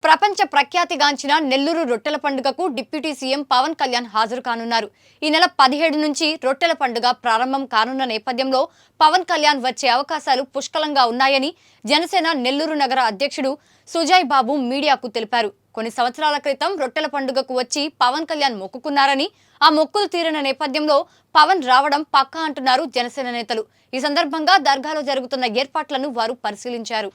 ప్రపంచ ప్రఖ్యాతిగాంచిన నెల్లూరు రొట్టెల పండుగకు డిప్యూటీ సీఎం పవన్ కళ్యాణ్ హాజరు కానున్నారు. ఈ నెల 17 నుంచి రొట్టెల పండుగ ప్రారంభం కానున్న నేపథ్యంలో పవన్ కళ్యాణ్ వచ్చే అవకాశాలు పుష్కలంగా ఉన్నాయని జనసేన నెల్లూరు నగర అధ్యక్షుడు సుజయ్ బాబు మీడియాకు తెలిపారు. కొన్ని సంవత్సరాల క్రితం రొట్టెల పండుగకు వచ్చి పవన్ కళ్యాణ్ మొక్కుకున్నారని, ఆ మొక్కులు తీరిన నేపథ్యంలో పవన్ రావడం పక్కా అంటున్నారు జనసేన నేతలు. ఈ సందర్భంగా దర్గాలో జరుగుతున్న ఏర్పాట్లను వారు పరిశీలించారు.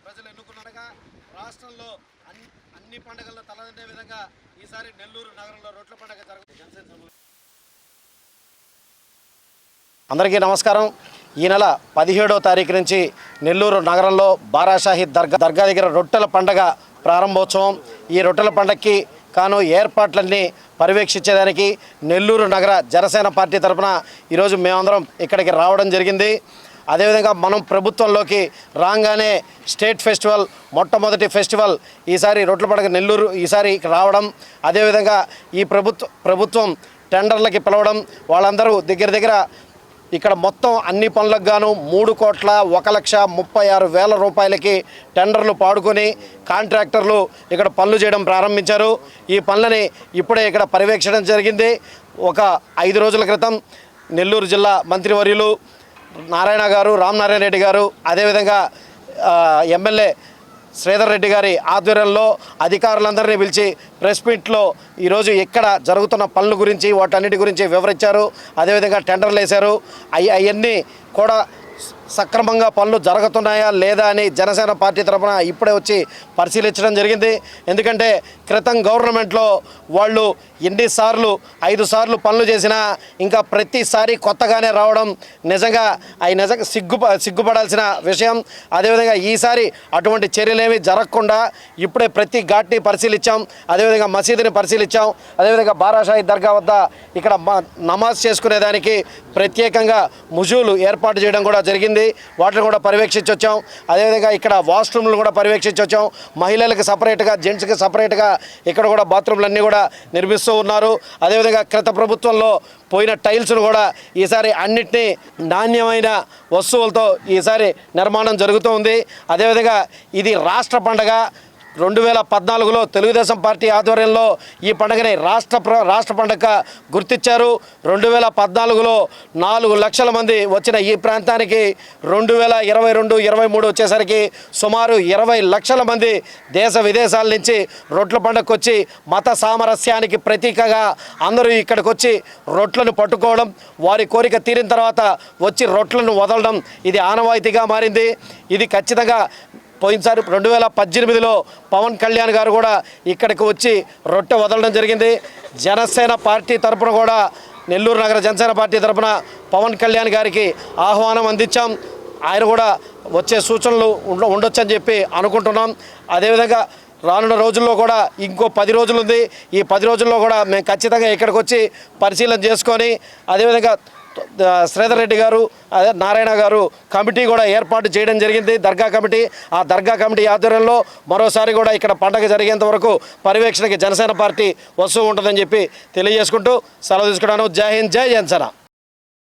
ప్రజలు ఎన్నుకున్నట్టుగా రాష్ట్రంలో అన్ని పండుగల్లో తలదన్నే విధంగా ఈసారి నెల్లూరు నగరంలో రొట్టెల పండుగ జరుగుతుంది. అందరికీ నమస్కారం. ఈ నెల 17వ తారీఖు నుంచి నెల్లూరు నగరంలో బారాషాహి దర్గా దగ్గర రొట్టెల పండుగ ప్రారంభోత్సవం. ఈ రొట్టెల పండుగకి కాను ఏర్పాట్లన్నీ పర్యవేక్షించేదానికి నెల్లూరు నగర జనసేన పార్టీ తరఫున ఈరోజు మేమందరం ఇక్కడికి రావడం జరిగింది. అదేవిధంగా మనం ప్రభుత్వంలోకి రాగానే స్టేట్ ఫెస్టివల్, మొట్టమొదటి ఫెస్టివల్ ఈసారి రొట్టెల పండుగ నెల్లూరు ఈసారి రావడం, అదేవిధంగా ఈ ప్రభుత్వం టెండర్లకి పిలవడం, వాళ్ళందరూ దగ్గర ఇక్కడ మొత్తం అన్ని పనులకు గాను 3,01,36,000 రూపాయలకి టెండర్లు పాడుకొని కాంట్రాక్టర్లు ఇక్కడ పనులు చేయడం ప్రారంభించారు. ఈ పనులని ఇప్పుడే ఇక్కడ పర్యవేక్షించడం జరిగింది. ఒక 5 రోజుల క్రితం నెల్లూరు జిల్లా మంత్రివర్యులు నారాయణ గారు, రామనారాయణ రెడ్డి గారు, అదేవిధంగా ఎమ్మెల్యే శ్రీధర్ రెడ్డి గారి ఆధ్వర్యంలో అధికారులందరినీ పిలిచి ప్రెస్ మీట్లో ఈరోజు ఇక్కడ జరుగుతున్న పనుల గురించి వాటన్నిటి గురించి వివరించారు. అదేవిధంగా టెండర్లు వేశారు. అవన్నీ కూడా సక్రమంగా పనులు జరుగుతున్నాయా లేదా అని జనసేన పార్టీ తరఫున ఇప్పుడే వచ్చి పరిశీలించడం జరిగింది. ఎందుకంటే క్రితం గవర్నమెంట్లో వాళ్ళు ఎన్నిసార్లు 5 సార్లు పనులు చేసినా ఇంకా ప్రతిసారి కొత్తగానే రావడం నిజంగా సిగ్గుపడాల్సిన విషయం. అదేవిధంగా ఈసారి అటువంటి చర్యలేమి జరగకుండా ఇప్పుడే ప్రతి ఘాట్ని పరిశీలించాం. అదేవిధంగా మసీదుని పరిశీలించాం. అదేవిధంగా బారాషాహి దర్గా వద్ద ఇక్కడ నమాజ్ చేసుకునేదానికి ప్రత్యేకంగా ముజూలు ఏర్పాటు చేయడం కూడా జరిగింది. వాటిని కూడా పర్యవేక్షించి వచ్చాం. అదేవిధంగా ఇక్కడ వాష్రూమ్లు కూడా పర్యవేక్షించి వచ్చాం. మహిళలకు సపరేట్గా, జెంట్స్కి సపరేట్గా ఇక్కడ కూడా బాత్రూమ్లన్నీ కూడా నిర్మిస్తూ ఉన్నారు. అదేవిధంగా క్రిత ప్రభుత్వంలో పోయిన టైల్స్ను కూడా ఈసారి అన్నిటినీ నాణ్యమైన వస్తువులతో ఈసారి నిర్మాణం జరుగుతూ ఉంది. అదేవిధంగా ఇది రాష్ట్ర పండగ. 2014లో తెలుగుదేశం పార్టీ ఆధ్వర్యంలో ఈ పండుగని రాష్ట్ర పండుగ గుర్తించారు. 2014లో 4 లక్షల మంది వచ్చిన ఈ ప్రాంతానికి 2022-23 వచ్చేసరికి సుమారు 20 లక్షల మంది దేశ విదేశాల నుంచి రొట్టెల పండుగకు వచ్చి మత సామరస్యానికి ప్రతీకగా అందరూ ఇక్కడికి వచ్చి రొట్టెలను పట్టుకోవడం, వారి కోరిక తీరిన తర్వాత వచ్చి రొట్టెలను వదలడం ఇది ఆనవాయితీగా మారింది. ఇది ఖచ్చితంగా పోయినసారి 2018లో పవన్ కళ్యాణ్ గారు కూడా ఇక్కడికి వచ్చి రొట్టె వదలడం జరిగింది. జనసేన పార్టీ తరఫున కూడా నెల్లూరు నగర జనసేన పార్టీ తరఫున పవన్ కళ్యాణ్ గారికి ఆహ్వానం అందించాం. ఆయన కూడా వచ్చే సూచనలు ఉండొచ్చని చెప్పి అనుకుంటున్నాం. అదేవిధంగా రానున్న రోజుల్లో కూడా ఇంకో 10 రోజులు ఉంది. ఈ 10 రోజుల్లో కూడా మేము ఖచ్చితంగా ఇక్కడికి వచ్చి పరిశీలన చేసుకొని, అదేవిధంగా శ్రీధర్ రెడ్డి గారు, అదే నారాయణ గారు కమిటీ కూడా ఏర్పాటు చేయడం జరిగింది, దర్గా కమిటీ. ఆ దర్గా కమిటీ ఆధ్వర్యంలో మరోసారి కూడా ఇక్కడ పండగ జరిగేంత వరకు పర్యవేక్షణకి జనసేన పార్టీ వస్తూ ఉంటుందని చెప్పి తెలియజేసుకుంటూ సెలవు తీసుకున్నాను. జై హింద్, జై జనసేన.